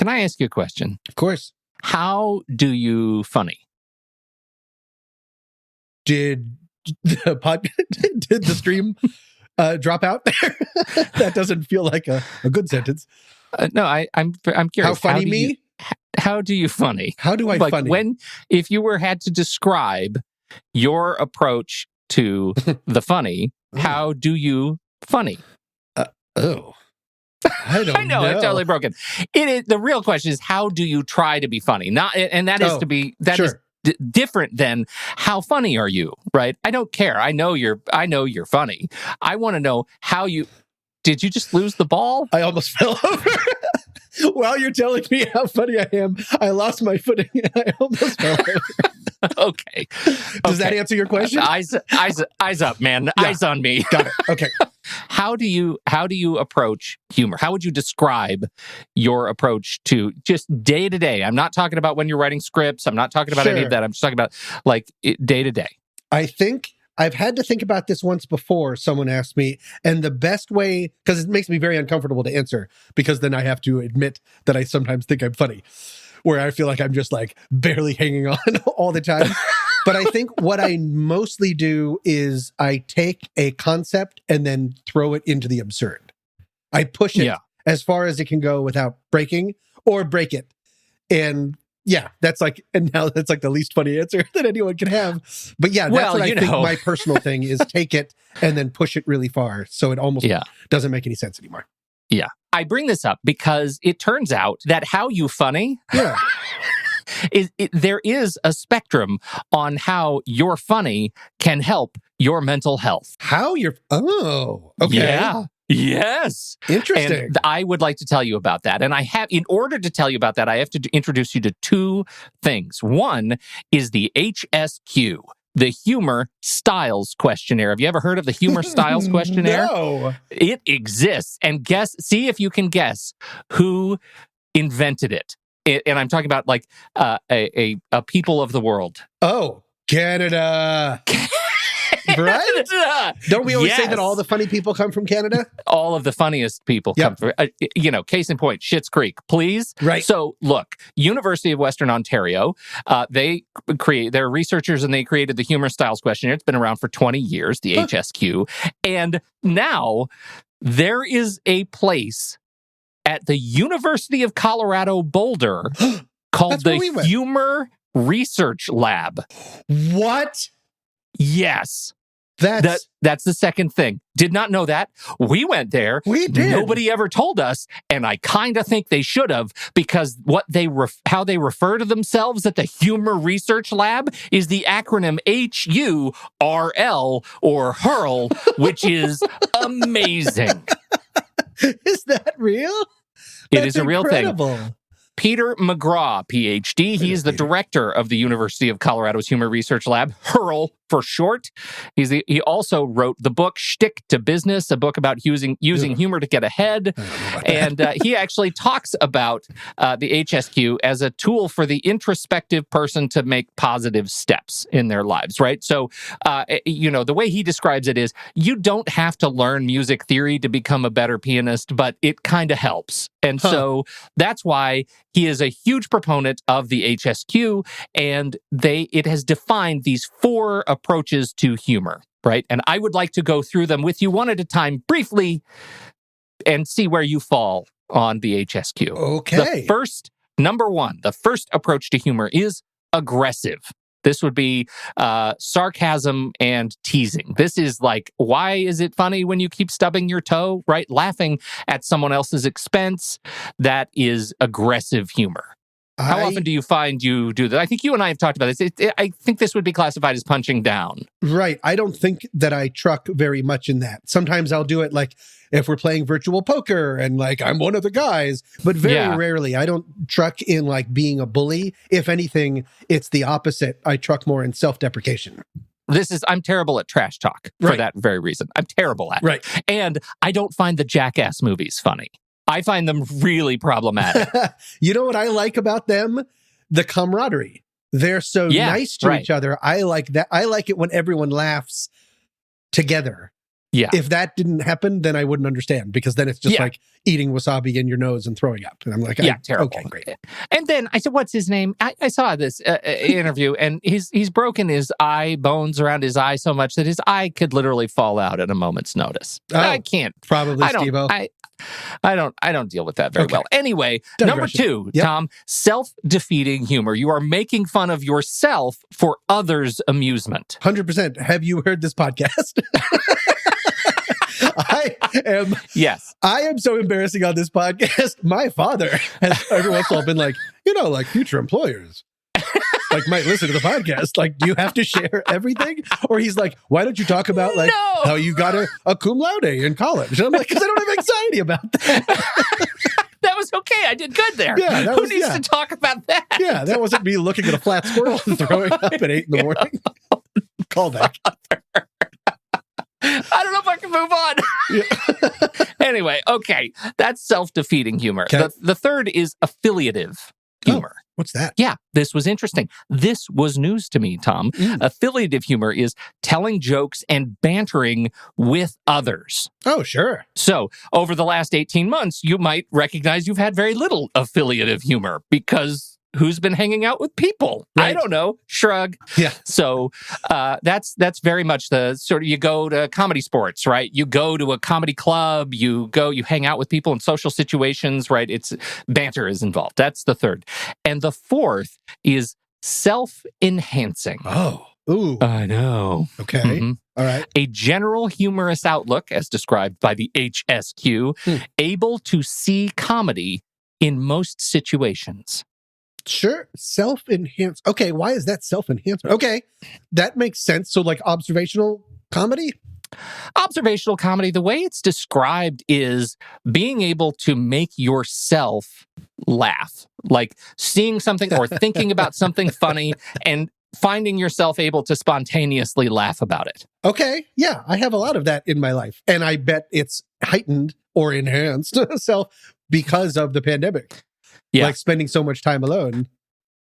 Can I ask you a question? Of course. How do you funny? Did the stream drop out there? That doesn't feel like a good sentence. No, I'm curious. How funny me? How do you funny? How do I funny? If you had to describe your approach to the funny, how do you funny? I don't I know, it's totally broken. The real question is, how do you try to be funny? Is different than how funny are you, right? I don't care. I know you're funny. I want to know how you. Did you just lose the ball? I almost fell over. While you're telling me how funny I am, I lost my footing and I almost fell over. Okay. Does that answer your question? Eyes up, man. Yeah. Eyes on me. Got it. Okay. How do you approach humor? How would you describe your approach to just day to day? I'm not talking about when you're writing scripts. I'm not talking about any of that. I'm just talking about like day to day. I think I've had to think about this once before. Someone asked me, and the best way, because it makes me very uncomfortable to answer, because then I have to admit that I sometimes think I'm funny, where I feel like I'm just like barely hanging on all the time. But I think what I mostly do is I take a concept and then throw it into the absurd. I push it as far as it can go without breaking or break it. And that's like the least funny answer that anyone can have. But that's what I think my personal thing is: take it and then push it really far, so it almost doesn't make any sense anymore. Yeah. I bring this up because it turns out that how you funny there is a spectrum on how your funny can help your mental health. How you're okay. Yeah. Yes. Interesting. And I would like to tell you about that. And in order to tell you about that, I have to introduce you to two things. One is the HSQ, the Humor Styles Questionnaire. Have you ever heard of the Humor Styles Questionnaire? No. It exists. And see if you can guess who invented it. And I'm talking about like a people of the world. Oh, Canada. Right? Don't we always say that all the funny people come from Canada? All of the funniest people come from, case in point, Schitt's Creek, please. Right. So look, University of Western Ontario, they're researchers and they created the Humor Styles Questionnaire. It's been around for 20 years, the HSQ. And now there is a place at the University of Colorado Boulder called the Humor Research Lab. What? Yes. That's the second thing. Did not know that. We went there. We did. Nobody ever told us, and I kind of think they should have, because how they refer to themselves at the Humor Research Lab is the acronym HuRL or HuRL, which is amazing. Is that real? It is a real thing. Thing. Peter McGraw, PhD. He's the director of the University of Colorado's Humor Research Lab, HuRL for short. He also wrote the book Shtick to Business, a book about using humor to get ahead. And he actually talks about the HSQ as a tool for the introspective person to make positive steps in their lives, right? So, the way he describes it is, you don't have to learn music theory to become a better pianist, but it kind of helps. And so that's why he is a huge proponent of the HSQ, and it has defined these 4 approaches to humor, right? And I would like to go through them with you one at a time briefly and see where you fall on the HSQ. Okay. Number 1, the first approach to humor is aggressive. This would be sarcasm and teasing. This is like, why is it funny when you keep stubbing your toe, right? Laughing at someone else's expense. That is aggressive humor. How often do you find you do that? I think you and I have talked about this. I think this would be classified as punching down. Right. I don't think that I truck very much in that. Sometimes I'll do it like if we're playing virtual poker and like I'm one of the guys, but very rarely. I don't truck in like being a bully. If anything, it's the opposite. I truck more in self-deprecation. I'm terrible at trash talk for that very reason. I'm terrible at it. And I don't find the Jackass movies funny. I find them really problematic. You know what I like about them? The camaraderie. They're so nice to each other. I like that. I like it when everyone laughs together. Yeah. If that didn't happen, then I wouldn't understand, because then it's just Yeah. like eating wasabi in your nose and throwing up. And I'm like, terrible. Okay, great. And then I said, what's his name? I saw this interview, and he's broken his eye bones around his eye so much that his eye could literally fall out at a moment's notice. I can't. Probably Steve-O. I don't deal with that very well. Anyway, number 2, Yep. Tom, self-defeating humor. You are making fun of yourself for others' amusement. 100%. Have you heard this podcast? Yes. I am so embarrassing on this podcast. My father has every once in a while been like, like future employers like might listen to the podcast. Like, do you have to share everything? Or he's like, why don't you talk about like how you got a cum laude in college? And I'm like, because I don't have anxiety about that. That was okay. I did good there. Yeah, Who needs to talk about that? Yeah, that wasn't me looking at a flat squirrel and throwing up at 8 in the morning. Callback. I don't know if I can move on. Anyway, okay. That's self-defeating humor. Okay. The third is affiliative humor. What's that? Yeah, this was interesting. This was news to me, Tom. Affiliative humor is telling jokes and bantering with others. Oh, sure. So, over the last 18 months, you might recognize you've had very little affiliative humor because who's been hanging out with people? Right. I don't know. Shrug. Yeah. So that's very much the sort of, you go to comedy sports, right? You go to a comedy club, you hang out with people in social situations, right? It's banter is involved. That's the third. And the fourth is self-enhancing. Oh. Ooh. I know. Okay. Mm-hmm. All right. A general humorous outlook, as described by the HSQ, able to see comedy in most situations. Sure. Self-enhance. Okay. Why is that self-enhancement? Okay. That makes sense. So like observational comedy? Observational comedy, the way it's described is being able to make yourself laugh, like seeing something or thinking about something funny and finding yourself able to spontaneously laugh about it. Okay. Yeah. I have a lot of that in my life. And I bet it's heightened or enhanced self because of the pandemic. Yeah. Like spending so much time alone.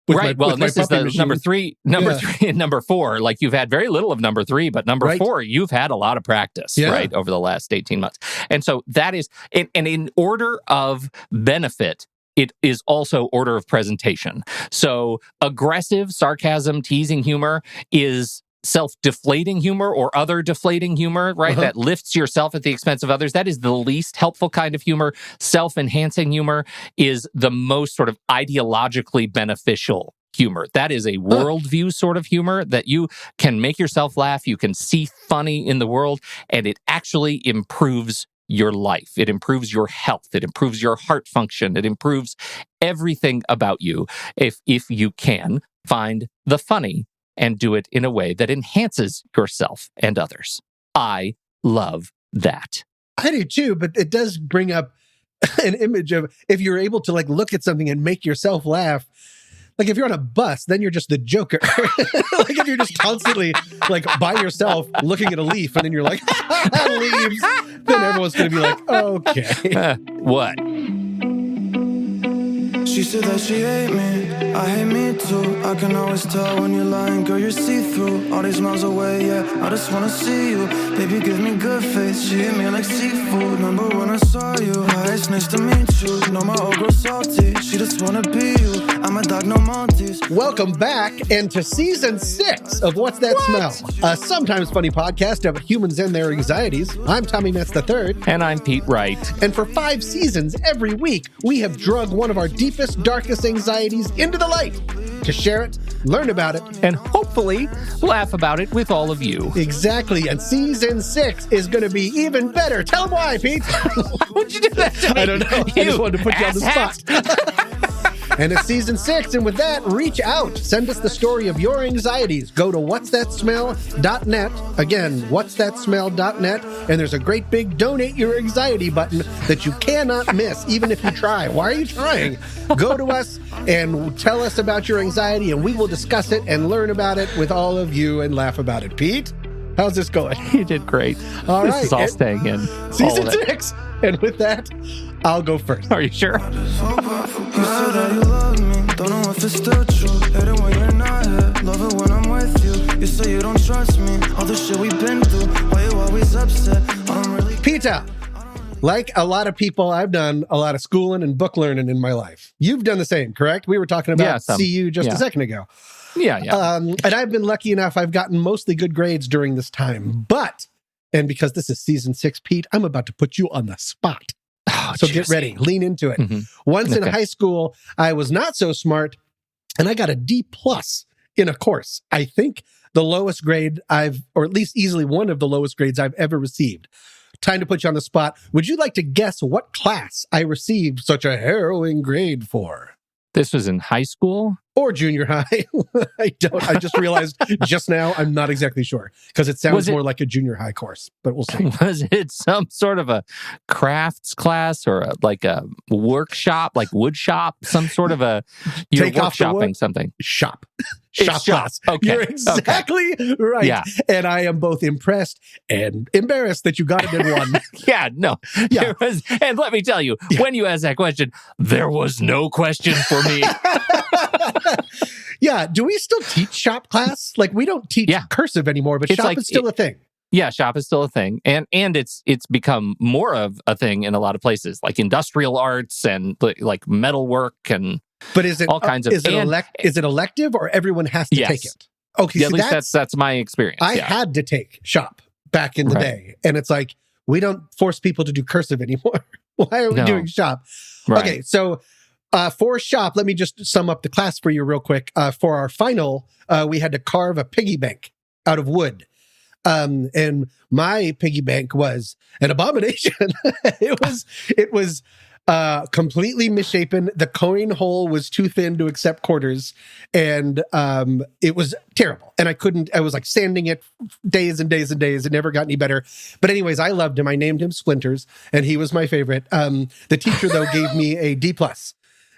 Right. Well, and this is the number three and number 4. Like, you've had very little of number 3, but number 4, you've had a lot of practice, right, over the last 18 months. And so that is, and in order of benefit, it is also order of presentation. So aggressive, sarcasm, teasing humor is self-deflating humor or other deflating humor, right? That lifts yourself at the expense of others. That is the least helpful kind of humor. Self-enhancing humor is the most sort of ideologically beneficial humor. That is a worldview sort of humor that you can make yourself laugh, you can see funny in the world, and it actually improves your life. It improves your health. It improves your heart function. It improves everything about you if you can find the funny and do it in a way that enhances yourself and others. I love that. I do too, but it does bring up an image of if you're able to like look at something and make yourself laugh. Like if you're on a bus, then you're just the joker. Like if you're just constantly like by yourself looking at a leaf and then you're like, leaves, then everyone's going to be like, okay. What? She said that she hate me, I hate me too. I can always tell when you're lying, girl, you're see-through. All these miles away, yeah, I just wanna see you. Baby, give me good face, she hit me like seafood. Remember when I saw you, hi, it's nice to meet you. No, my old girl salty, she just wanna be you. I'm a dog, no Monties. Welcome back and to season 6 of What's That Smell? A sometimes funny podcast about humans and their anxieties. I'm Tommy Metz III. And I'm Pete Wright. And for 5 seasons, every week, we have drugged one of our deepest, darkest anxieties into the light to share it, learn about it, and hopefully laugh about it with all of you. Exactly. And season 6 is going to be even better. Tell them why, Pete. Why would you do that to me? I don't know. I just wanted to put you on the spot. And it's season 6, and with that, reach out. Send us the story of your anxieties. Go to whatsthatsmell.net. Again, whatsthatsmell.net. And there's a great big donate your anxiety button that you cannot miss, even if you try. Why are you trying? Go to us and tell us about your anxiety, and we will discuss it and learn about it with all of you and laugh about it. Pete, how's this going? You did great. All this right. is all staying in. Season 6. And with that, I'll go first. Are you sure? You said that you love me, don't know if it's still true. Hate it when you're not here, love it when I'm with you. You say you don't trust me, all the shit we've been through. Why you always upset? upset. I don't really Peter, like a lot of people, I've done a lot of schooling and book learning in my life. You've done the same, correct? We were talking about CU just a second ago. Yeah. And I've been lucky enough, I've gotten mostly good grades during this time. But, and because this is season 6, Pete, I'm about to put you on the spot. So juicy. get ready, lean into it. Once in high school, I was not so smart, and I got a D+ in a course. I think the lowest grade or at least easily one of the lowest grades I've ever received. Time to put you on the spot. Would you like to guess what class I received such a harrowing grade for? This was in high school? Or junior high. I just realized just now I'm not exactly sure because it sounds more like a junior high course, but we'll see. Was it some sort of a crafts class or like a workshop, like wood shop, some sort of a, you're workshopping something? Shop Shop class. Okay. You're exactly right. Yeah. And I am both impressed and embarrassed that you got it in one. Yeah, no. Yeah. And let me tell you, when you asked that question, there was no question for me. Yeah. Do we still teach shop class? Like we don't teach cursive anymore, but shop is still a thing. Yeah, shop is still a thing. And it's become more of a thing in a lot of places, like industrial arts and like metalwork and but is it all kinds of is it elective or everyone has to take it? Okay, yeah, at least that's my experience. I had to take shop back in the day. And it's like, we don't force people to do cursive anymore. Why are we doing shop? Right. Okay, so for shop, let me just sum up the class for you real quick. For our final, we had to carve a piggy bank out of wood. And my piggy bank was an abomination. It was completely misshapen. The coin hole was too thin to accept quarters. And it was terrible. And I was like sanding it days and days and days. It never got any better. But anyways, I loved him. I named him Splinters and he was my favorite. The teacher though gave me a D+.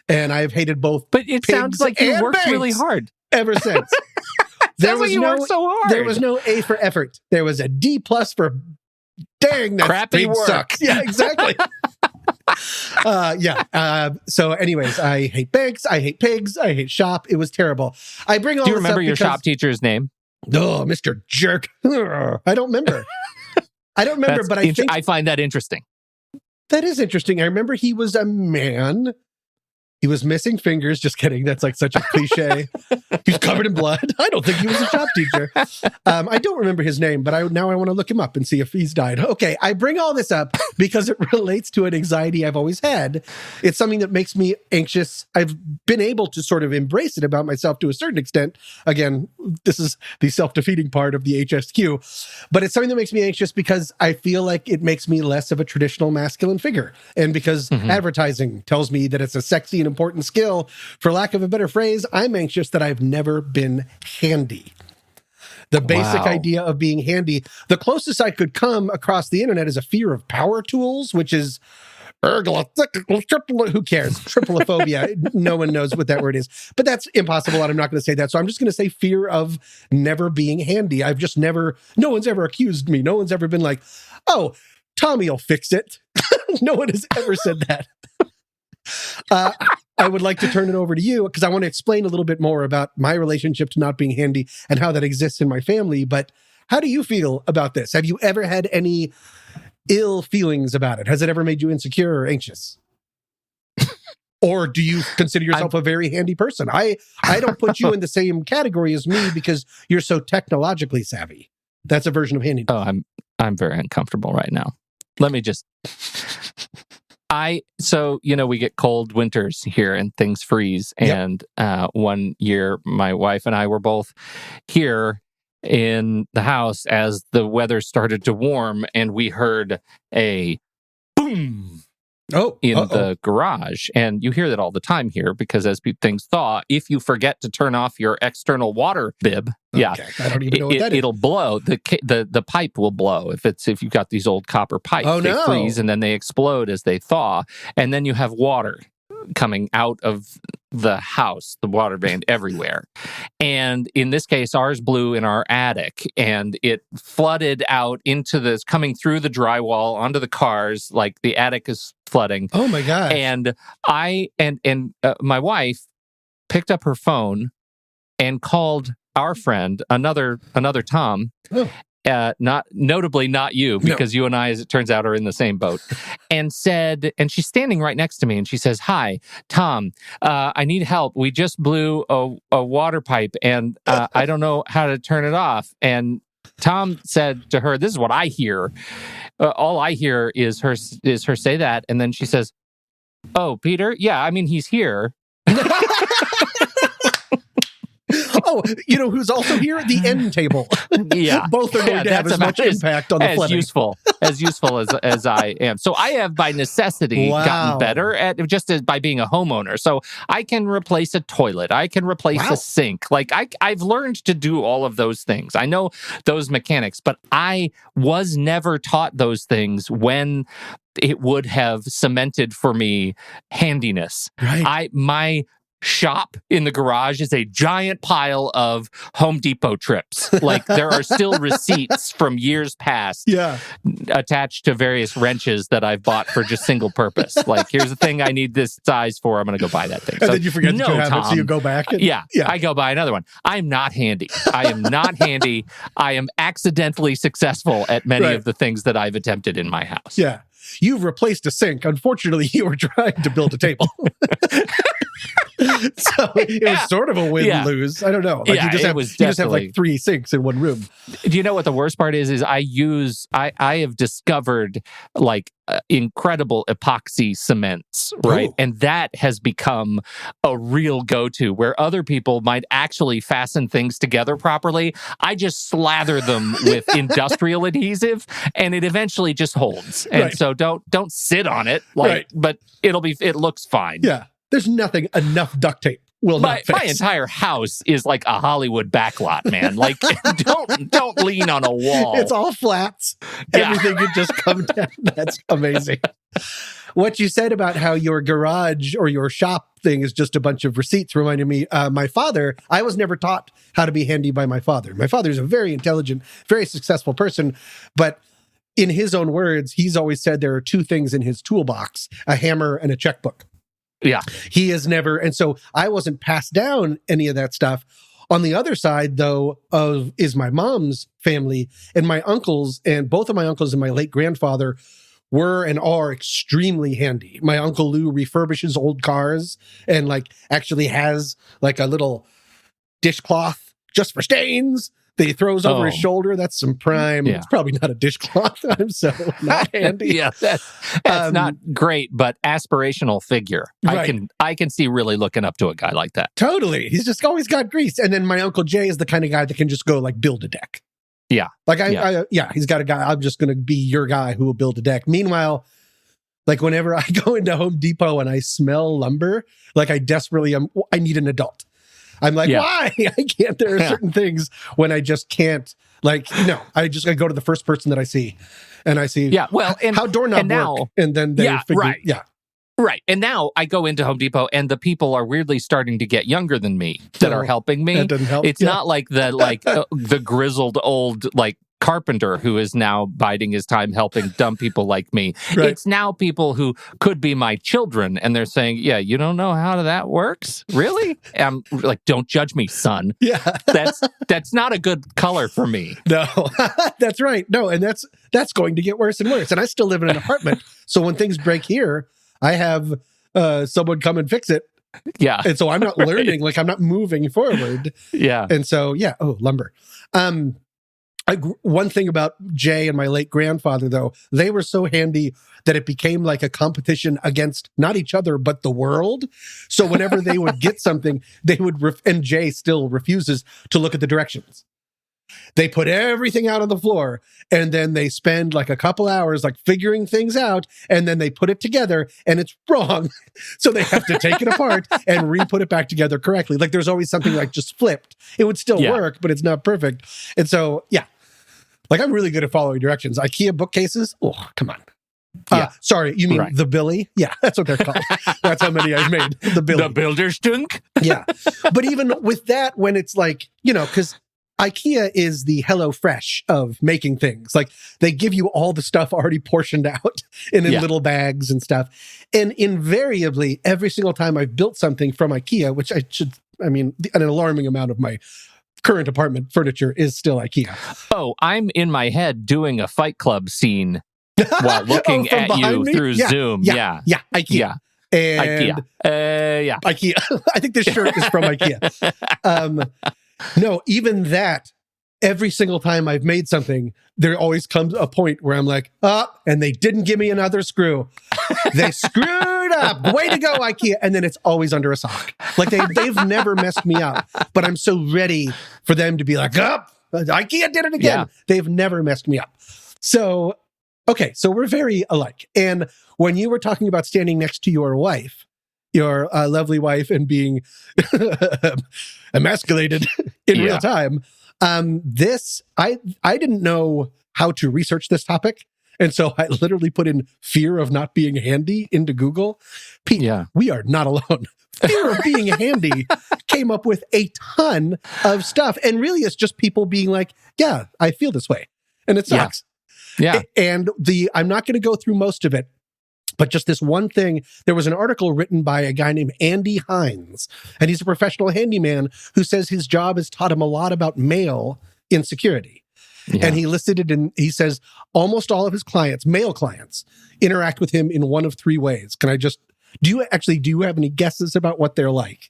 And I've hated both. But it sounds like you worked really hard ever since. There was worked so hard. There was no A for effort. There was a D+ for dang that crappy work. Sucks. Yeah, exactly. So anyways, I hate banks. I hate pigs. I hate shop. It was terrible. I bring all. Do you remember your shop teacher's name? Oh, Mr. Jerk. I don't remember. But I find that interesting. That is interesting. I remember he was a man. He was missing fingers. Just kidding. That's like such a cliche. He was covered in blood. I don't think he was a shop teacher. I don't remember his name, but now I want to look him up and see if he's died. Okay, I bring all this up because it relates to an anxiety I've always had. It's something that makes me anxious. I've been able to sort of embrace it about myself to a certain extent. Again, this is the self-defeating part of the HSQ. But it's something that makes me anxious because I feel like it makes me less of a traditional masculine figure. And because advertising tells me that it's a sexy and important skill, for lack of a better phrase, I'm anxious that I've never been handy. The basic idea of being handy, the closest I could come across the internet is a fear of power tools, which is who cares? Triple-ophobia. No one knows what that word is. But that's impossible, and I'm not going to say that. So I'm just going to say fear of never being handy. No one's ever accused me. No one's ever been like, oh, Tommy will fix it. No one has ever said that. I would like to turn it over to you because I want to explain a little bit more about my relationship to not being handy and how that exists in my family. But how do you feel about this? Have you ever had any ill feelings about it? Has it ever made you insecure or anxious? Or do you consider yourself a very handy person? I don't put you in the same category as me because you're so technologically savvy. That's a version of handy. Oh, I'm very uncomfortable right now. Let me just... So, we get cold winters here and things freeze. And one year, my wife and I were both here in the house as the weather started to warm and we heard a boom in the garage. And you hear that all the time here because as things thaw, if you forget to turn off your external water bib, I don't even know what that is. It'll blow. The pipe will blow if you've got these old copper pipes. They freeze and then they explode as they thaw. And then you have water coming out of the house, the water vane everywhere. And in this case, ours blew in our attic and it flooded out into this, coming through the drywall onto the cars, like the attic is flooding. Oh my God. And my wife picked up her phone and called our friend, another Tom, notably not you, because you and I, as it turns out, are in the same boat, and she's standing right next to me, and she says, "Hi, Tom, I need help. We just blew a water pipe, and I don't know how to turn it off." And Tom said to her, "This is what I hear. All I hear is her say that," and then she says, "Oh, Peter, yeah, I mean, he's here." Oh, you know who's also here? At the end table. Yeah. Both are going to have as much impact on the flooding. As useful as I am. So I have, by necessity, gotten better at by being a homeowner. So I can replace a toilet. I can replace a sink. Like I've learned to do all of those things. I know those mechanics, but I was never taught those things when it would have cemented for me handiness. Right. My shop in the garage is a giant pile of Home Depot trips. Like there are still receipts from years past attached to various wrenches that I've bought for just single purpose. Like, here's the thing I need this size for. I'm going to go buy that thing. And then you forget that you have it, so you go back. I go buy another one. I'm not handy. I am not handy. I am accidentally successul at many of the things that I've attempted in my house. Yeah. You've replaced a sink. Unfortunately, you were trying to build a table. So it was sort of a win-lose. I don't know. Like you just have like 3 sinks in one room. Do you know what the worst part is I have discovered like incredible epoxy cements, right? Ooh. And that has become a real go-to where other people might actually fasten things together properly. I just slather them with industrial adhesive and it eventually just holds. And so don't sit on it, but it looks fine. Yeah. There's enough duct tape will not fix. My entire house is like a Hollywood backlot, man. Like, don't lean on a wall. It's all flats. Everything could just come down. That's amazing. What you said about how your garage or your shop thing is just a bunch of receipts reminded me, my father, I was never taught how to be handy by my father. My father is a very intelligent, very successful person, but in his own words, he's always said there are 2 things in his toolbox, a hammer and a checkbook. Yeah. He has never, and so I wasn't passed down any of that stuff. On the other side, though, is my mom's family, and my uncles, and both of my uncles and my late grandfather were and are extremely handy. My Uncle Lou refurbishes old cars and like actually has like a little dishcloth just for stains that he throws over his shoulder. That's some prime. It's probably not a dishcloth. I'm so not handy. That's not great, but aspirational figure. Right. I can see really looking up to a guy like that. Totally. He's just always got grease. And then my Uncle Jay is the kind of guy that can just go like build a deck. Yeah. Like he's got a guy. I'm just going to be your guy who will build a deck. Meanwhile, like whenever I go into Home Depot and I smell lumber, like I desperately I need an adult. I'm like, why? I can't. There are certain things when I just can't. Like, no, I go to the first person that I see, and I see, how doorknob work, and then they figure, Right. And now I go into Home Depot and the people are weirdly starting to get younger than me that are helping me. That doesn't help. It's not like the grizzled old carpenter who is now biding his time helping dumb people like me. Right. It's now people who could be my children and they're saying, yeah, you don't know how that works? Really? I'm like, don't judge me, son. Yeah. That's not a good color for me. No, that's right. No, and that's going to get worse and worse. And I still live in an apartment. So when things break here, I have someone come and fix it. Yeah. And so I'm not learning, like I'm not moving forward. Yeah. And so, lumber. One thing about Jay and my late grandfather, though, they were so handy that it became like a competition against not each other, but the world. So whenever they would get something, they would, and Jay still refuses to look at the directions. They put everything out on the floor and then they spend like a couple hours like figuring things out and then they put it together and it's wrong. So they have to take it apart and re-put it back together correctly. Like there's always something like just flipped. It would still work, but it's not perfect. And so, like I'm really good at following directions. IKEA bookcases. Oh, come on. Sorry, you mean the Billy? Yeah, that's what they're called. That's how many I've made. The Billy. The Bilderstünk? Yeah. But even with that, when it's like, because IKEA is the HelloFresh of making things. Like they give you all the stuff already portioned out and in little bags and stuff. And invariably, every single time I've built something from IKEA, which an alarming amount of my current apartment furniture is still IKEA. Oh, I'm in my head doing a Fight Club scene while looking from at behind you me? through Zoom. Yeah. IKEA. Yeah. And IKEA. IKEA. I think this shirt is from IKEA. No, even that, every single time I've made something, there always comes a point where I'm like, and they didn't give me another screw. They screwed up. Way to go, IKEA. And then it's always under a sock. Like they've never messed me up, but I'm so ready for them to be like, IKEA did it again. Yeah. They've never messed me up. So, okay, so we're very alike. And when you were talking about standing next to your wife, your lovely wife, and being emasculated in real time, I didn't know how to research this topic. And so I literally put in fear of not being handy into Google. Pete, we are not alone. Fear of being handy came up with a ton of stuff. And really, it's just people being like, yeah, I feel this way. And it sucks. Yeah. And I'm not going to go through most of it, but just this one thing. There was an article written by a guy named Andy Hines, and he's a professional handyman who says his job has taught him a lot about male insecurity. Yeah. And he listed it in, he says, almost all of his clients, male clients, interact with him in one of three ways. Can I just, do you have any guesses about what they're like?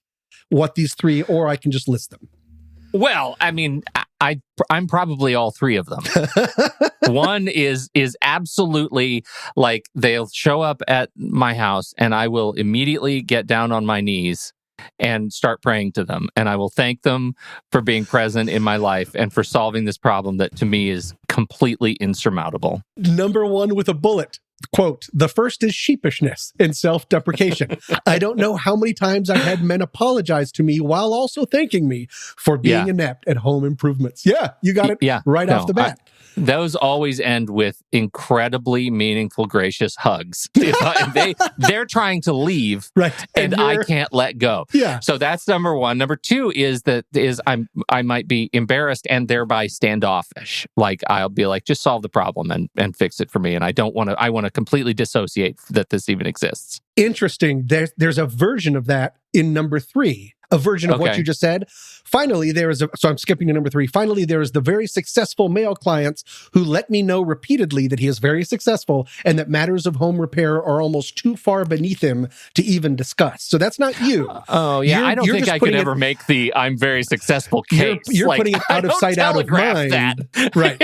What these three, or I can just list them? Well, I mean, I'm probably all three of them. One is absolutely like they'll show up at my house and I will immediately get down on my knees and start praying to them. And I will thank them for being present in my life and for solving this problem that to me is completely insurmountable. Number one with a bullet. Quote, the first is sheepishness and self-deprecation. I don't know how many times I've had men apologize to me while also thanking me for being inept at home improvements. Yeah, you got it off the bat. Those always end with incredibly meaningful, gracious hugs. They're trying to leave, right, and I can't let go. Yeah. So that's number one. Number two is I might be embarrassed and thereby standoffish. Like I'll be like, just solve the problem and fix it for me. And I want to completely dissociate that this even exists. Interesting. There's a version of that in number three. A version of what you just said. Finally, so I'm skipping to number three. Finally, there is the very successful male clients who let me know repeatedly that he is very successful and that matters of home repair are almost too far beneath him to even discuss. So that's not you. I don't think I could ever make the I'm very successful case. You're putting it out of sight, out of mind. Right.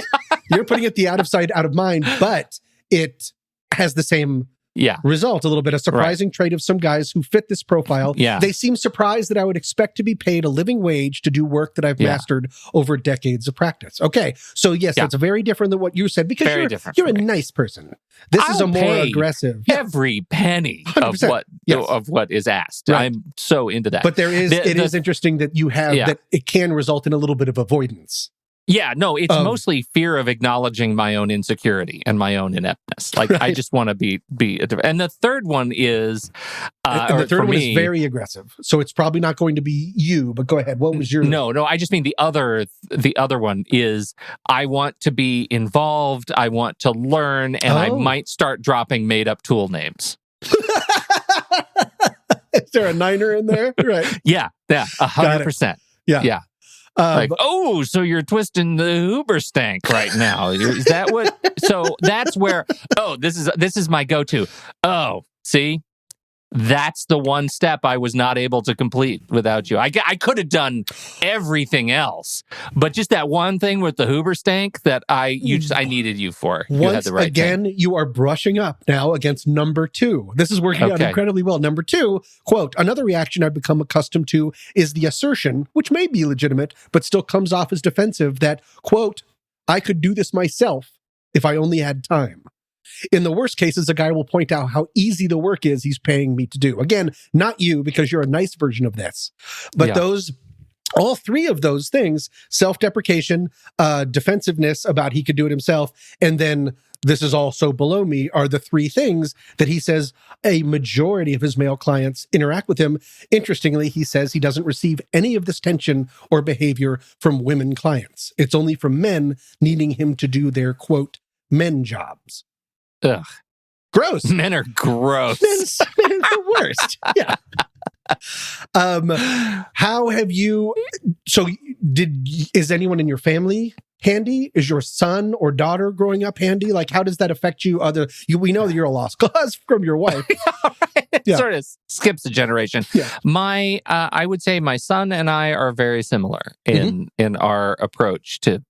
You're putting it the out of sight, out of mind, but it has the same result, a little bit, a surprising trait of some guys who fit this profile. Yeah. They seem surprised that I would expect to be paid a living wage to do work that I've mastered over decades of practice. Okay. So yes, that's very different than what you said because you're a nice person. This is a more aggressive. Every penny of what is asked. Right. I'm so into that. But it is interesting that you have that it can result in a little bit of avoidance. Yeah, no, it's mostly fear of acknowledging my own insecurity and my own ineptness. Like, I just want to be. And the third one is, and the third one is very aggressive. So it's probably not going to be you. But go ahead. What was your? No. I just mean the other one is I want to be involved. I want to learn, and I might start dropping made up tool names. Is there a niner in there? Right. Yeah, 100%. Yeah. So you're twisting the Uber stank right now. Is that what? So that's where. This is my go-to. Oh, see, that's the one step I was not able to complete without you. I could have done everything else, but just that one thing with the Uber stank that I needed you for. You had the right again, thing. You are brushing up now against number two. This is working out incredibly well. Number two, quote, another reaction I've become accustomed to is the assertion, which may be legitimate, but still comes off as defensive, that, quote, I could do this myself if I only had time. In the worst cases, a guy will point out how easy the work is he's paying me to do. Again, not you, because you're a nice version of this. But all three of those things, self-deprecation, defensiveness about he could do it himself, and then this is also below me, are the three things that he says a majority of his male clients interact with him. Interestingly, he says he doesn't receive any of this tension or behavior from women clients. It's only from men needing him to do their, quote, men jobs. Ugh. Gross. Men are gross. Men are the worst. Yeah. How have you... So is anyone in your family handy? Is your son or daughter growing up handy? Like, how does that affect you? We know that you're a lost cause from your wife. It sort of skips a generation. Yeah. I would say my son and I are very similar in our approach to,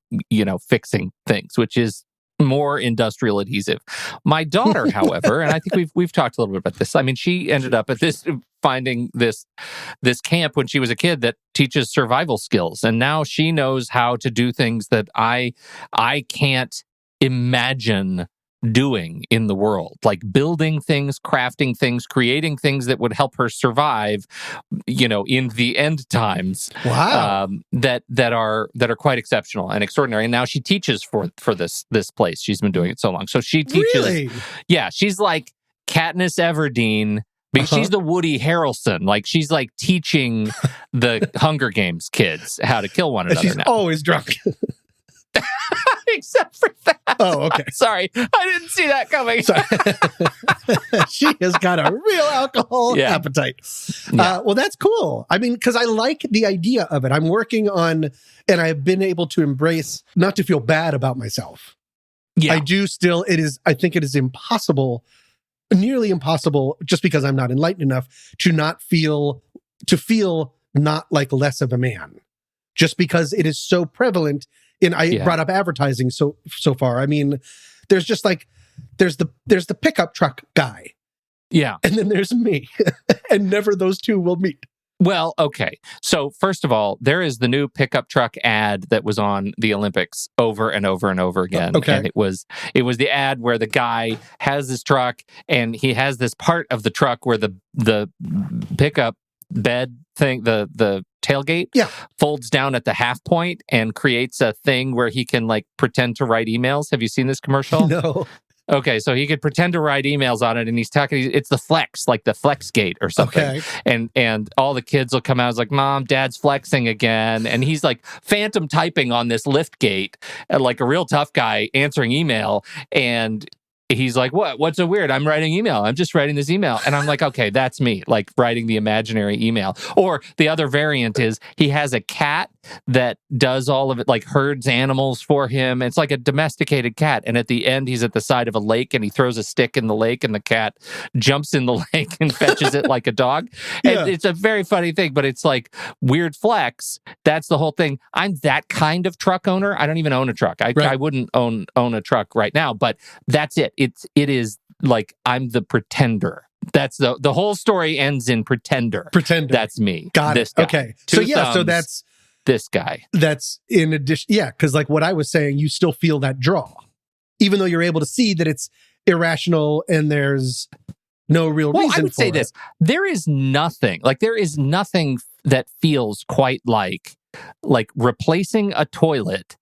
fixing things, which is more industrial adhesive. My daughter, however, and I think we've talked a little bit about this. I mean, she ended up at finding this camp when she was a kid that teaches survival skills, and now she knows how to do things that I can't imagine doing in the world, like building things, crafting things, creating things that would help her survive, in the end times. Wow. That are quite exceptional and extraordinary. And now she teaches for this place. She's been doing it so long. So she teaches. Really? Yeah, she's like Katniss Everdeen. She's the Woody Harrelson. Like, she's like teaching the Hunger Games kids how to kill one another. She's now. always drunk. Except for that. Oh, okay. Sorry. I didn't see that coming. She has got a real alcohol appetite. Yeah. Well, that's cool. I mean, because I like the idea of it. I'm working on, and I've been able to embrace not to feel bad about myself. Yeah. I do still, I think it is impossible, nearly impossible, just because I'm not enlightened enough to feel not like less of a man. Just because it is so prevalent. And I brought up advertising so far. I mean, there's just like, there's the pickup truck guy. Yeah. And then there's me. And never those two will meet. Well, okay. So first of all, there is the new pickup truck ad that was on the Olympics over and over and over again. Okay. And it was the ad where the guy has this truck and he has this part of the truck where the pickup bed thing, the tailgate folds down at the half point and creates a thing where he can like pretend to write emails. Have you seen this commercial? No. Okay, so he could pretend to write emails on it, and he's talking. It's the flex, like the flex gate or something. Okay. And all the kids will come out. It's like, Mom, Dad's flexing again, and he's like phantom typing on this lift gate, like a real tough guy answering email, and he's like, what's so weird? I'm writing email. I'm just writing this email. And I'm like, okay, that's me, like writing the imaginary email. Or the other variant is he has a cat that does all of it, like herds animals for him. It's like a domesticated cat. And at the end, he's at the side of a lake and he throws a stick in the lake and the cat jumps in the lake and fetches it like a dog. And it's a very funny thing, but it's like weird flex. That's the whole thing. I'm that kind of truck owner. I don't even own a truck. I wouldn't own a truck right now, but that's it. It is like I'm the pretender. That's the whole story ends in pretender. Pretender. That's me. Got this it. guy. Okay. Two So thumbs, that's this guy. That's in addition. Yeah, because like what I was saying, you still feel that draw, even though you're able to see that it's irrational and there's no real reason for it. I would say this: there is nothing that feels quite like replacing a toilet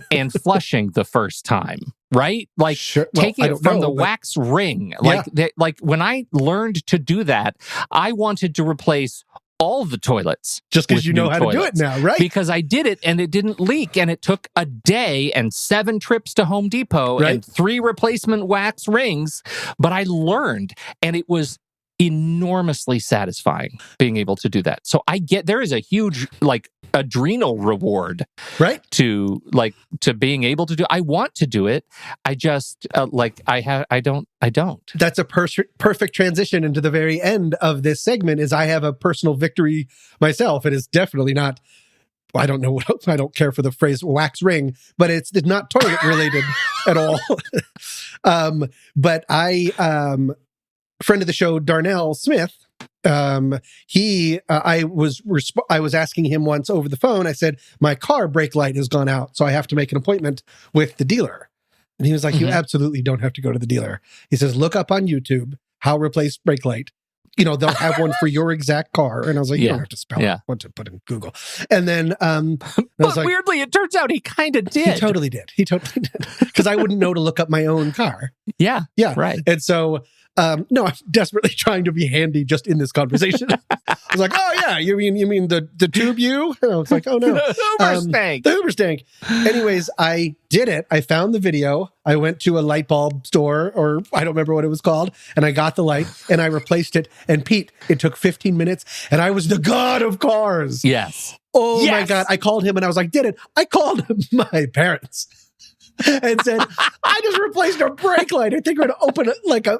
and flushing the first time, right? Like taking it from the wax ring. Like when I learned to do that, I wanted to replace all the toilets. Just because you know how to do it now, right? Because I did it and it didn't leak, and it took a day and 7 trips to Home Depot and 3 replacement wax rings. But I learned, and it was enormously satisfying being able to do that. So there is a huge adrenal reward, right? To being able to do. I want to do it. I just I don't. That's a perfect transition into the very end of this segment. Is I have a personal victory myself. It is definitely not. I don't know what I don't care for the phrase wax ring, but it's not toilet related at all. But friend of the show, Darnell Smith. I was asking him once over the phone. I said, my car brake light has gone out, so I have to make an appointment with the dealer. And he was like, you absolutely don't have to go to the dealer. He says, look up on YouTube how to replace brake light. They'll have one for your exact car. And I was like, you don't have to spell it. What to put in Google. And then, but weirdly, it turns out he kind of did. He totally did. Because I wouldn't know to look up my own car. Yeah. Right. And so, no, I'm desperately trying to be handy just in this conversation. I was like, oh yeah, you mean the tube you? And I was like, oh no. The Hoover stank. Anyways, I did it. I found the video. I went to a light bulb store, or I don't remember what it was called, and I got the light and I replaced it. And Pete, it took 15 minutes and I was the god of cars. Yes. Oh my Yes! God. I called him and I was like, did it. I called my parents and said, I just replaced a brake light. I think we're going to open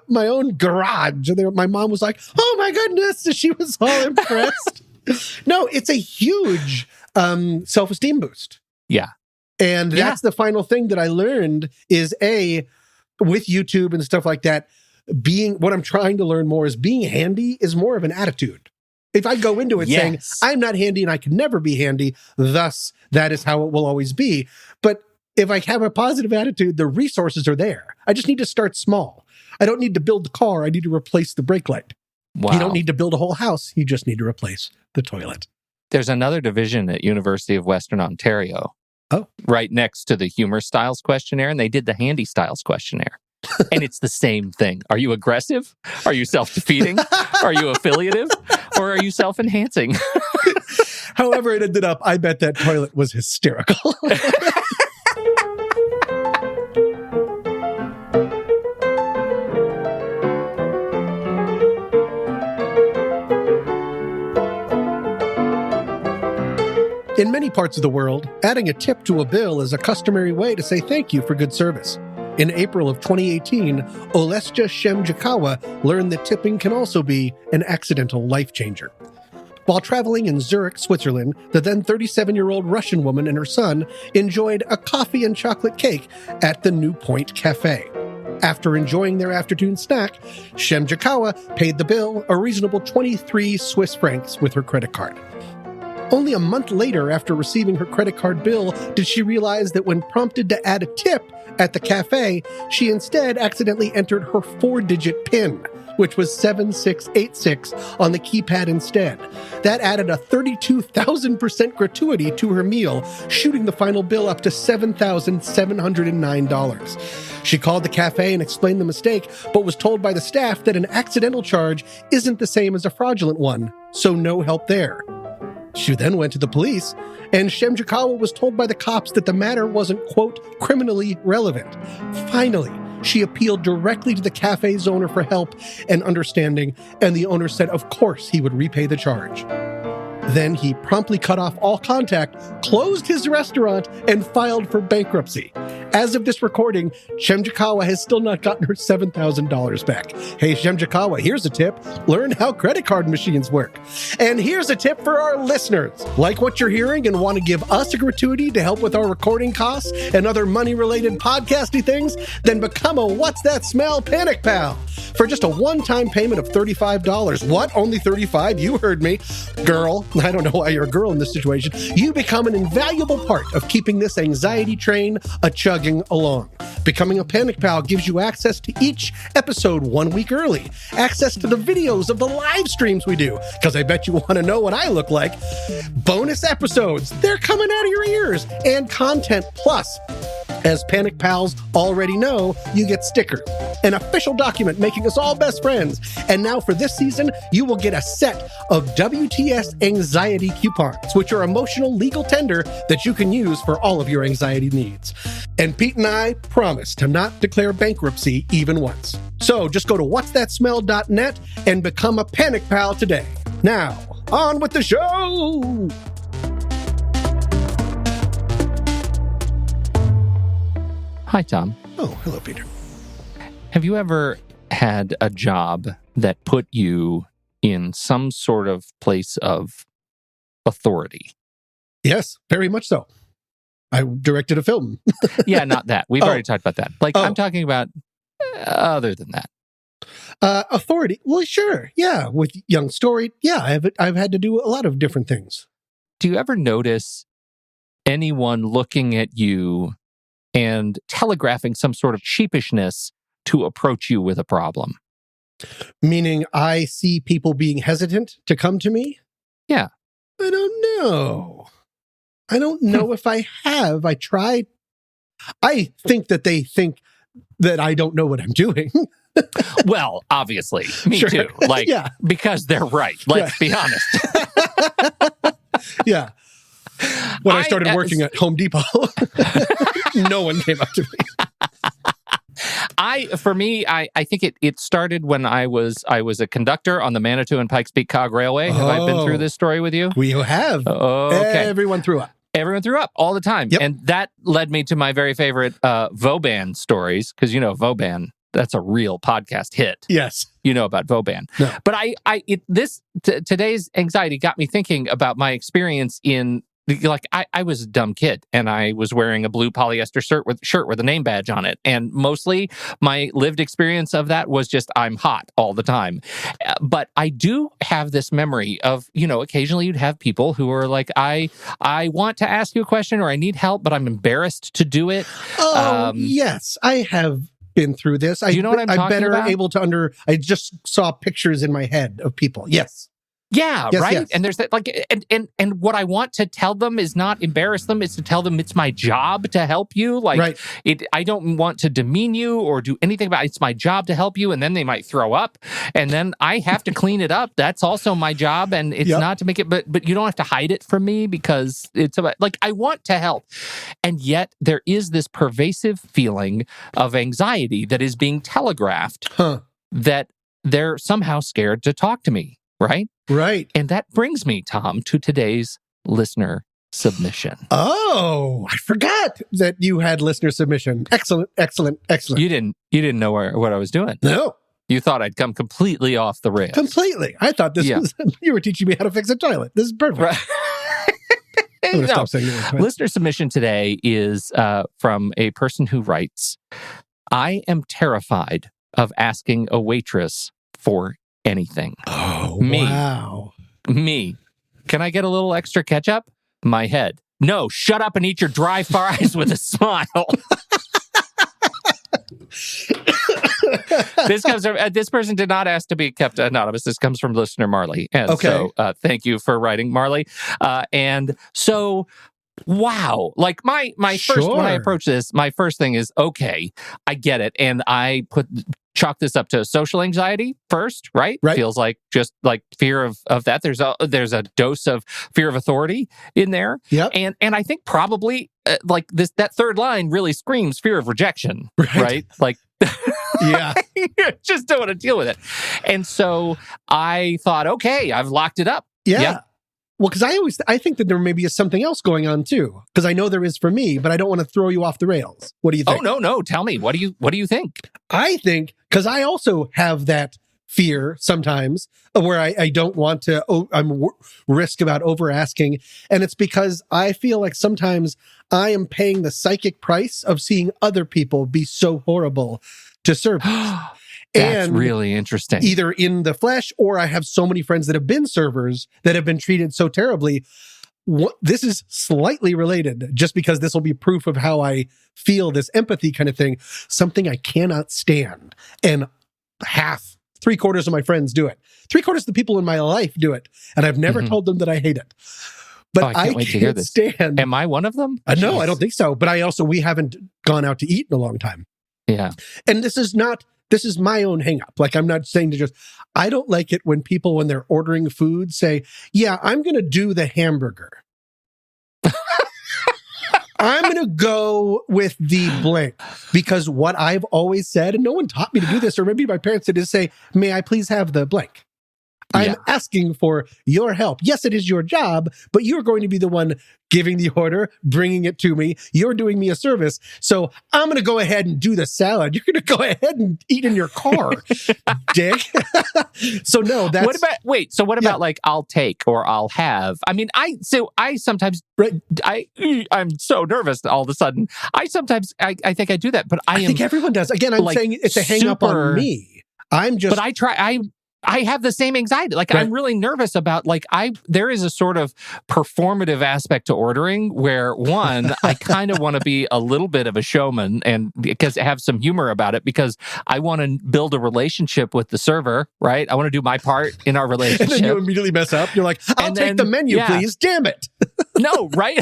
my own garage. And my mom was like, oh my goodness. She was all impressed. No, it's a huge self-esteem boost. Yeah. And that's the final thing that I learned is with YouTube and stuff like that, what I'm trying to learn more is being handy is more of an attitude. If I go into it saying, I'm not handy and I can never be handy, thus that is how it will always be. But if I have a positive attitude, the resources are there. I just need to start small. I don't need to build the car. I need to replace the brake light. Wow. You don't need to build a whole house. You just need to replace the toilet. There's another division at University of Western Ontario. Oh. Right next to the humor styles questionnaire, and they did the handy styles questionnaire. And it's the same thing. Are you aggressive? Are you self-defeating? Are you affiliative? Or are you self-enhancing? However it ended up, I bet that toilet was hysterical. In many parts of the world, adding a tip to a bill is a customary way to say thank you for good service. In April of 2018, Olesja Shemjakawa learned that tipping can also be an accidental life changer. While traveling in Zurich, Switzerland, the then 37-year-old Russian woman and her son enjoyed a coffee and chocolate cake at the New Point Cafe. After enjoying their afternoon snack, Shemjakawa paid the bill, a reasonable 23 Swiss francs, with her credit card. Only a month later, after receiving her credit card bill, did she realize that when prompted to add a tip at the cafe, she instead accidentally entered her 4-digit PIN, which was 7686 on the keypad instead. That added a 32,000% gratuity to her meal, shooting the final bill up to $7,709. She called the cafe and explained the mistake, but was told by the staff that an accidental charge isn't the same as a fraudulent one, so no help there. She then went to the police, and Shemjakawa was told by the cops that the matter wasn't, quote, criminally relevant. Finally, she appealed directly to the cafe's owner for help and understanding, and the owner said of course he would repay the charge. Then he promptly cut off all contact, closed his restaurant, and filed for bankruptcy. As of this recording, Shemjakawa has still not gotten her $7,000 back. Hey, Shemjakawa, here's a tip. Learn how credit card machines work. And here's a tip for our listeners. Like what you're hearing and want to give us a gratuity to help with our recording costs and other money-related podcasty things? Then become a What's That Smell Panic Pal. For just a one-time payment of $35. What? Only $35? You heard me. Girl, I don't know why you're a girl in this situation. You become an invaluable part of keeping this anxiety train a-chugging along. Becoming a Panic Pal gives you access to each episode 1 week early, access to the videos of the live streams we do, because I bet you want to know what I look like, bonus episodes, they're coming out of your ears, and content plus. As Panic Pals already know, you get stickers, an official document making us all best friends, and now for this season, you will get a set of WTS anxiety coupons, which are emotional legal tender that you can use for all of your anxiety needs. And Pete and I promise to not declare bankruptcy even once. So just go to whatsthatsmell.net and become a Panic Pal today. Now, on with the show! Hi, Tom. Oh, hello, Peter. Have you ever had a job that put you in some sort of place of authority? Yes, very much so. I directed a film. Yeah, not that. We've already talked about that. I'm talking about other than that. Authority. Well, sure. Yeah. With Young Story. Yeah, I've had to do a lot of different things. Do you ever notice anyone looking at you and telegraphing some sort of sheepishness to approach you with a problem? Meaning I see people being hesitant to come to me? Yeah. I don't know. I don't know if I have. I tried. I think that they think that I don't know what I'm doing. Well, obviously. Me Sure. too. Yeah. Because they're right. Let's be honest. Yeah. When I started working at Home Depot, no one came up to me. For me, I think it started when I was a conductor on the Manitou and Pikes Peak Cog Railway. Have I been through this story with you? We have. Okay. Everyone threw up. Everyone threw up all the time. Yep. And that led me to my very favorite Vauban stories, because Vauban, that's a real podcast hit. Yes. You know about Vauban. No. But today's anxiety got me thinking about my experience in, like, I was a dumb kid, and I was wearing a blue polyester shirt with a name badge on it. And mostly my lived experience of that was just I'm hot all the time. But I do have this memory of, occasionally you'd have people who are like, I want to ask you a question, or I need help, but I'm embarrassed to do it. Oh, yes. I have been through this. Do you know what I'm talking about? I just saw pictures in my head of people. Yes. Yeah, yes, right. Yes. And there's that, and what I want to tell them is not embarrass them; it's to tell them it's my job to help you. Right. I don't want to demean you or do anything about it. It's my job to help you, and then they might throw up, and then I have to clean it up. That's also my job, and it's not to make it. But you don't have to hide it from me, because it's about, like, I want to help, and yet there is this pervasive feeling of anxiety that is being telegraphed that they're somehow scared to talk to me. Right? Right. And that brings me, Tom, to today's listener submission. Oh, I forgot that you had listener submission. Excellent. You didn't know what I was doing. No. You thought I'd come completely off the rails. Completely. I thought this was, you were teaching me how to fix a toilet. This is perfect. Right. I'm going to stop saying it. Listener submission today is from a person who writes, I am terrified of asking a waitress for anything. Oh, me. Wow. Me. Can I get a little extra ketchup? My head. No, shut up and eat your dry fries with a smile. This person did not ask to be kept anonymous. This comes from listener Marley. And so thank you for writing, Marley. And so, wow. Like my first, when I approach this, my first thing is, okay, I get it. And I chalk this up to social anxiety first, right? Feels like just like fear of that. There's a dose of fear of authority in there. Yep. And I think probably that third line really screams fear of rejection, right? Like, yeah, just don't want to deal with it. And so I thought, okay, I've locked it up. Yeah. Well, because I think that there maybe is something else going on too. Because I know there is for me, but I don't want to throw you off the rails. What do you think? Oh, no. Tell me. What do you think? I think, because I also have that fear sometimes where I don't want to, risk about over asking. And it's because I feel like sometimes I am paying the psychic price of seeing other people be so horrible to serve. That's really interesting. Either in the flesh, or I have so many friends that have been servers that have been treated so terribly. This is slightly related, just because this will be proof of how I feel, this empathy kind of thing. Something I cannot stand. And 3/4 of my friends do it. 3/4 of the people in my life do it. And I've never told them that I hate it. But I can't stand. Am I one of them? No, I don't think so. But we haven't gone out to eat in a long time. Yeah. And this is my own hang up. Like, I'm not saying I don't like it when people, when they're ordering food, say, yeah, I'm going to do the hamburger. I'm going to go with the blank, because what I've always said, and no one taught me to do this, or maybe my parents did, is say, may I please have the blank? I'm asking for your help. Yes, it is your job, but you're going to be the one giving the order, bringing it to me. You're doing me a service. So I'm going to go ahead and do the salad. You're going to go ahead and eat in your car, dick. So no, that's... What about like, I'll take or I'll have? I mean, I sometimes, I'm so nervous all of a sudden. I think I do that, but I think everyone does. Again, I'm saying it's a hang up on me. But I have the same anxiety. Like, I'm really nervous about, there is a sort of performative aspect to ordering where, one, I kind of want to be a little bit of a showman and because have some humor about it, because I want to build a relationship with the server, right? I want to do my part in our relationship. And then you immediately mess up. You're like, I'll take the menu, please. Damn it. No, right?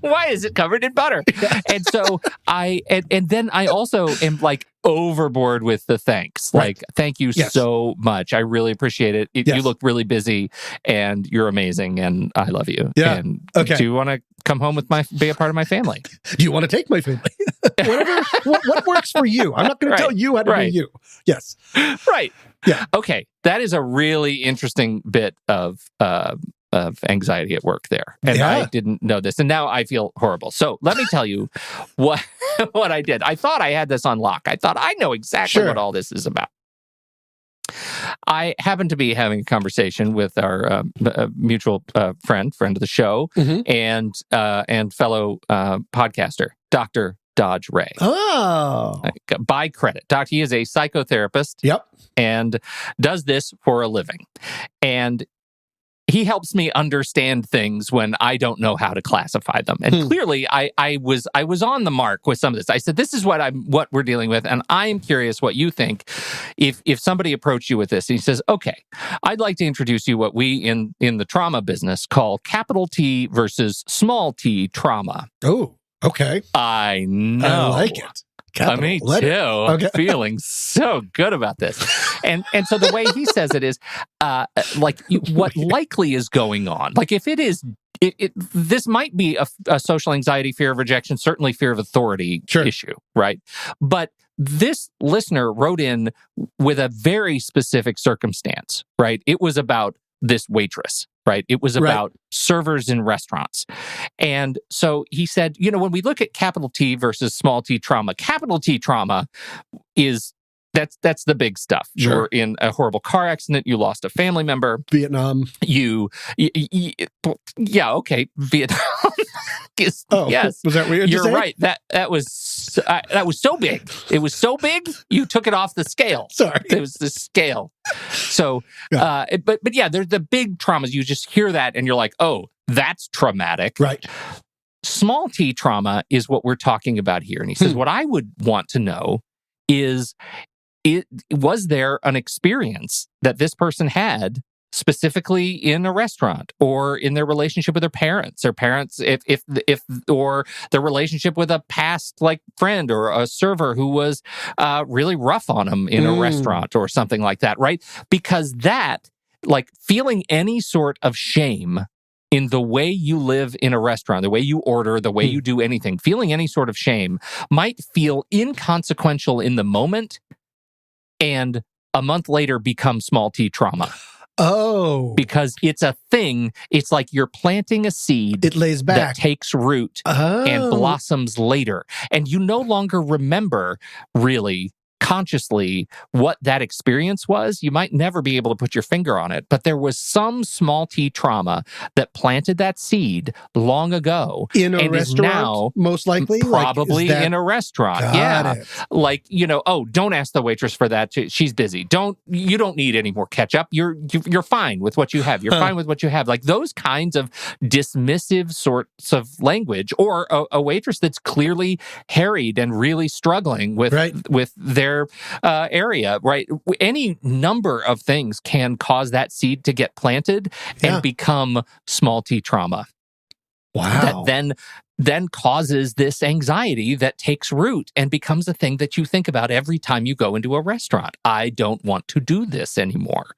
Why is it covered in butter? And so and then I also am like overboard with the thanks. Like, thank you so much. I really appreciate it. You look really busy and you're amazing and I love you. Yeah. And do you want to come home with be a part of my family? Do you want to take my family? Whatever, what works for you. I'm not going to tell you how to do you. Yes. Right. Yeah. Okay. That is a really interesting bit of anxiety at work there. And I didn't know this. And now I feel horrible. So let me tell you what I did. I thought I had this on lock. I thought I know exactly what all this is about. I happened to be having a conversation with our mutual friend of the show, and fellow podcaster, Dr. Dodge Ray. Oh. By credit. He is a psychotherapist. Yep. And does this for a living. And he helps me understand things when I don't know how to classify them. And clearly, I was on the mark with some of this. I said, this is what we're dealing with, and I am curious what you think. If somebody approached you with this, and he says, okay, I'd like to introduce you what we in the trauma business call capital T versus small t trauma. Oh, okay. I know. I like it. Me too. Okay. I'm feeling so good about this. And so the way he says it is, what likely is going on. Like if it is, this might be a social anxiety, fear of rejection, certainly fear of authority issue, right? But this listener wrote in with a very specific circumstance, right? It was about this waitress, right? It was about servers in restaurants. And so he said, when we look at capital T versus small t trauma, capital T trauma is that's the big stuff. Sure. You're in a horrible car accident. You lost a family member. Vietnam. Vietnam. Yes. Was that weird? You're right. That was so big. It was so big. You took it off the scale. Sorry. It was the scale. So, but there's the big traumas. You just hear that and you're like, oh, that's traumatic. Right. Small t trauma is what we're talking about here. And he says, what I would want to know is, was there an experience that this person had specifically in a restaurant or in their relationship with their parents, or or their relationship with a past friend or a server who was really rough on them in a restaurant or something like that, right? Because that, feeling any sort of shame in the way you live in a restaurant, the way you order, the way you do anything, feeling any sort of shame might feel inconsequential in the moment and a month later become small t trauma. Oh. Because it's a thing. It's like you're planting a seed. It lays back. That takes root and blossoms later. And you no longer remember really consciously what that experience was. You might never be able to put your finger on it, but there was some small t trauma that planted that seed long ago. In a restaurant, now, most likely? Probably in a restaurant. Got it. Don't ask the waitress for that. She's busy. You don't need any more ketchup. You're fine with what you have. You're fine with what you have. Like those kinds of dismissive sorts of language, or a waitress that's clearly harried and really struggling with their area, right? Any number of things can cause that seed to get planted and become small t trauma. Wow. That then causes this anxiety that takes root and becomes a thing that you think about every time you go into a restaurant. I don't want to do this anymore.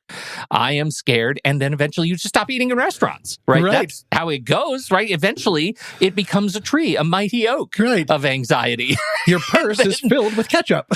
I am scared. And then eventually you just stop eating in restaurants, right? That's how it goes, right? Eventually it becomes a tree, a mighty oak of anxiety. Your purse is filled with ketchup.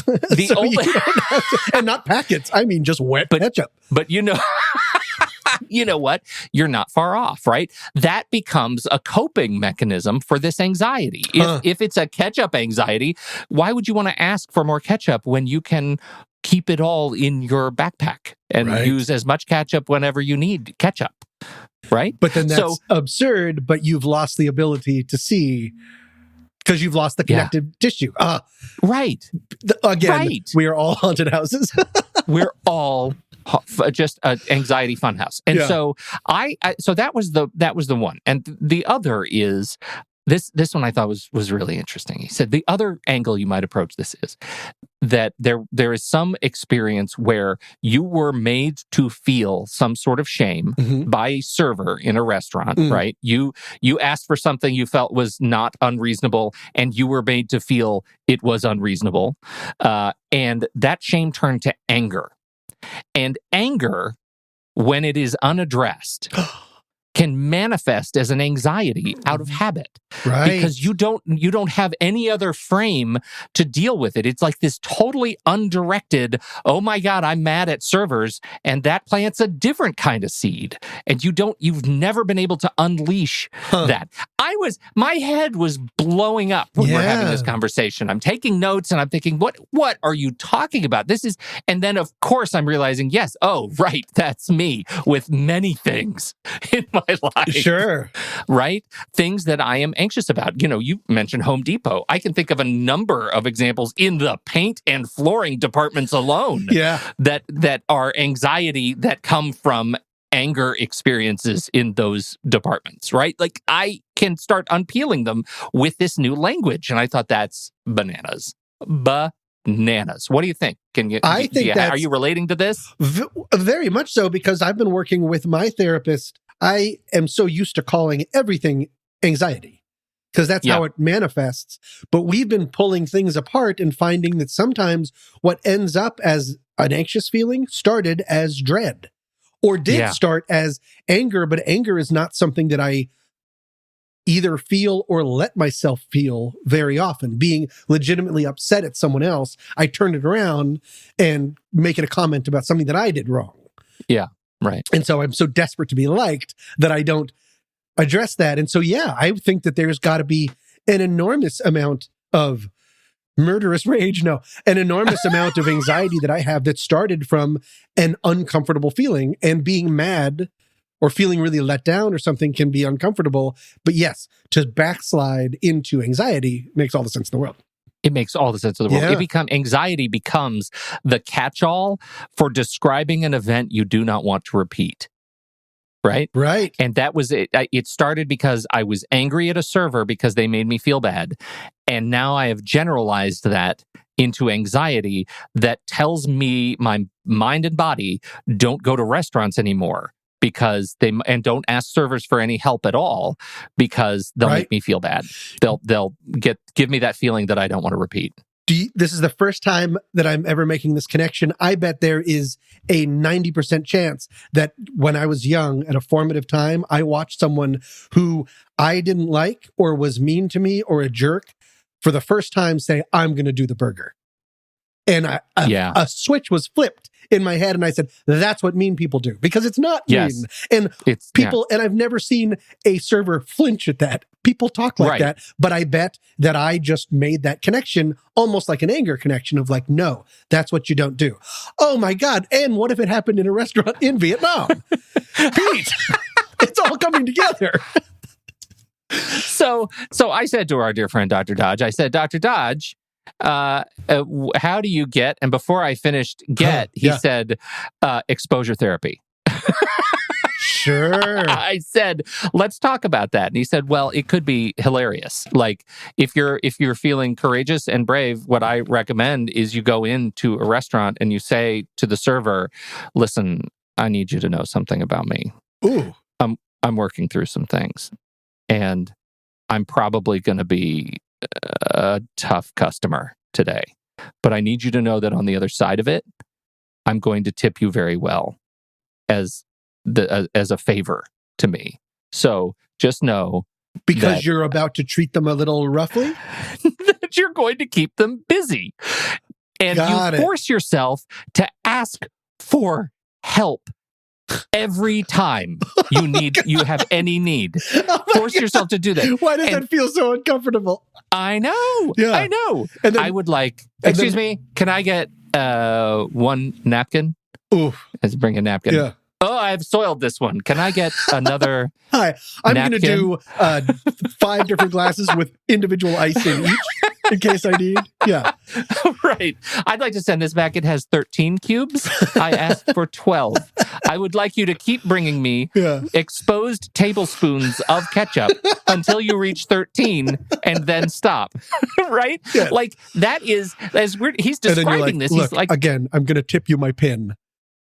And not packets. I mean, just wet ketchup. But you know what? You're not far off, right? That becomes a coping mechanism for this anxiety. If it's a ketchup anxiety, why would you want to ask for more ketchup when you can keep it all in your backpack and use as much ketchup whenever you need ketchup, right? But then that's absurd, but you've lost the ability to see because you've lost the connective tissue. Right. We are all haunted houses. We're all just an anxiety funhouse. And so so that was the one. And the other is this one I thought was really interesting. He said the other angle you might approach this is that there is some experience where you were made to feel some sort of shame by a server in a restaurant, right? You asked for something you felt was not unreasonable, and you were made to feel it was unreasonable. And that shame turned to anger. And anger, when it is unaddressed, can manifest as an anxiety out of habit. Right. Because you don't have any other frame to deal with it. It's like this totally undirected, oh my God, I'm mad at servers, and that plants a different kind of seed. And you've never been able to unleash that. My head was blowing up when we're having this conversation. I'm taking notes and I'm thinking, what are you talking about? And then of course I'm realizing, yes, oh, right, that's me with many things in my life. Sure. Right? Things that I am anxious about. You mentioned Home Depot. I can think of a number of examples in the paint and flooring departments alone that are anxiety that come from anger experiences in those departments, right? Like I can start unpeeling them with this new language. And I thought that's bananas. Bananas. What do you think? Are you relating to this? Very much so, because I've been working with my therapist. I am so used to calling everything anxiety because that's how it manifests. But we've been pulling things apart and finding that sometimes what ends up as an anxious feeling started as dread or did start as anger, but anger is not something that I either feel or let myself feel very often. Being legitimately upset at someone else, I turn it around and make it a comment about something that I did wrong. Yeah, right. And so I'm so desperate to be liked that I don't address that. And so, I think that there's got to be an enormous amount of murderous rage. No, an enormous amount of anxiety that I have that started from an uncomfortable feeling, and being mad or feeling really let down or something can be uncomfortable. But yes, to backslide into anxiety makes all the sense in the world. It makes all the sense of the world. Yeah. Anxiety becomes the catch-all for describing an event you do not want to repeat. Right? Right. And that was it. It started because I was angry at a server because they made me feel bad. And now I have generalized that into anxiety that tells me, my mind and body, don't go to restaurants anymore because and don't ask servers for any help at all because they'll make me feel bad. They'll give me that feeling that I don't want to repeat. This is the first time that I'm ever making this connection. I bet there is a 90% chance that when I was young, at a formative time, I watched someone who I didn't like or was mean to me or a jerk for the first time say, I'm going to do the burger. And a switch was flipped in my head, and I said, that's what mean people do, because it's not mean. And and I've never seen a server flinch at that. People talk like that, but I bet that I just made that connection, almost like an anger connection of like, no, that's what you don't do. Oh my God. And what if it happened in a restaurant in Vietnam? Pete, it's all coming together. So I said to our dear friend, Dr. Dodge, Dr. Dodge, how do you get, and before I finished he said, exposure therapy. Sure. I said, let's talk about that. And he said, well, it could be hilarious. Like if you're feeling courageous and brave, what I recommend is you go into a restaurant and you say to the server, listen, I need you to know something about me. Ooh. I'm working through some things, and I'm probably going to be a tough customer today, but I need you to know that on the other side of it, I'm going to tip you very well as a favor to me. So just know, because you're about to treat them a little roughly, that you're going to keep them busy, and you force yourself to ask for help every time you have any need. Force yourself to do that. Why does that feel so uncomfortable? I know. Yeah. I know. And then, I would like, excuse me, can I get one napkin? Ooh. Let's bring a napkin. Yeah. Oh, I've soiled this one. Can I get another? Hi, I'm going to do 5 different glasses with individual ice in each, in case I need. Yeah. Right. I'd like to send this back. It has 13 cubes. I asked for 12. I would like you to keep bringing me exposed tablespoons of ketchup until you reach 13 and then stop. Right? Yeah. Like, that is, as weird. He's describing this. Look, he's like, again, I'm going to tip you my pin.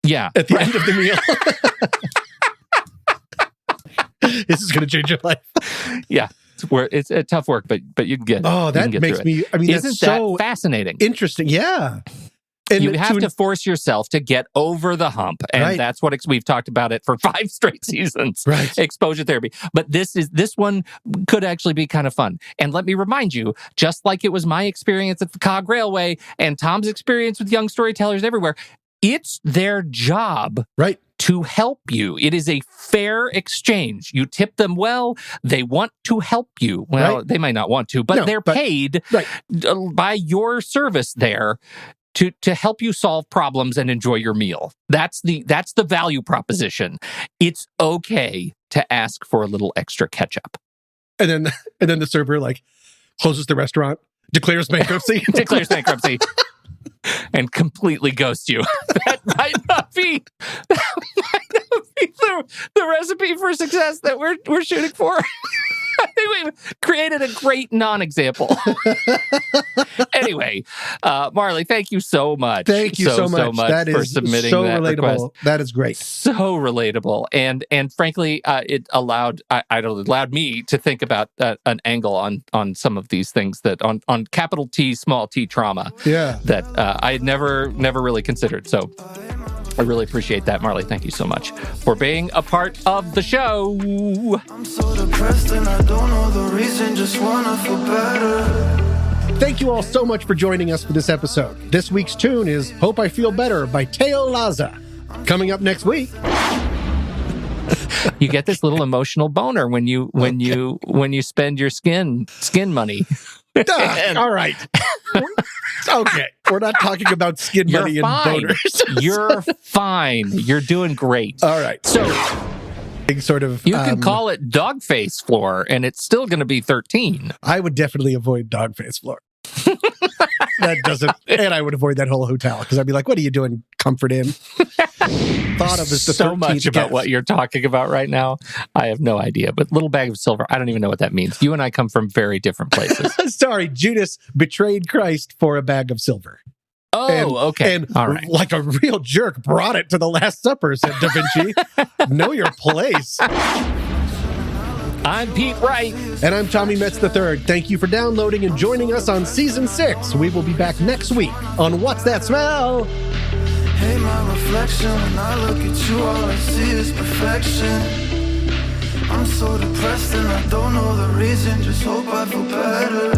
Yeah. At the end of the meal. This is going to change your life. Yeah. It's a tough work, but you can get it. Oh, that makes me, I mean, Isn't that's so fascinating? Interesting. Yeah. And you have to force yourself to get over the hump. And that's what we've talked about it for 5 straight seasons. Right. Exposure therapy. But this one could actually be kind of fun. And let me remind you, just like it was my experience at the Cog Railway and Tom's experience with young storytellers everywhere, it's their job to help you. It is a fair exchange. You tip them well. They want to help you. Well, they might not want to, but they're paid by your service there to help you solve problems and enjoy your meal. That's the value proposition. It's okay to ask for a little extra ketchup. And then the server closes the restaurant, declares bankruptcy. And completely ghost you. That might not be the recipe for success that we're shooting for. I think we've created a great non-example. Anyway, Marley, thank you so much. Thank you so much that for submitting so that relatable. Request. That is great. So relatable, and frankly, it allowed me to think about an angle on some of these things that on capital T, small t trauma. Yeah, that I had never really considered. So I really appreciate that, Marley. Thank you so much for being a part of the show. I'm so depressed and I don't know the reason, just wanna feel better. Thank you all so much for joining us for this episode. This week's tune is Hope I Feel Better by Teo Laza. Coming up next week. You get this little emotional boner when you spend your skin money. All right. Okay. We're not talking about skin money and boners. You're fine. You're doing great. All right. So sort of you can call it dog face floor and it's still going to be 13. I would definitely avoid dog face floor. That doesn't, and I would avoid that whole hotel because I'd be like, what are you doing, Comfort Inn? Thought of as the so much about guest. what you're talking about right now. I have no idea, but little bag of silver, I don't even know what that means. You and I come from very different places. Sorry, Judas betrayed Christ for a bag of silver. Okay. And all right. Like a real jerk, brought it to the Last Supper, said Da Vinci. Know your place. I'm Pete Wright. And I'm Tommy Metz III. Thank you for downloading and joining us on Season 6. We will be back next week on What's That Smell? Hey, my reflection, when I look at you, all I see is perfection. I'm so depressed and I don't know the reason, just hope I feel better.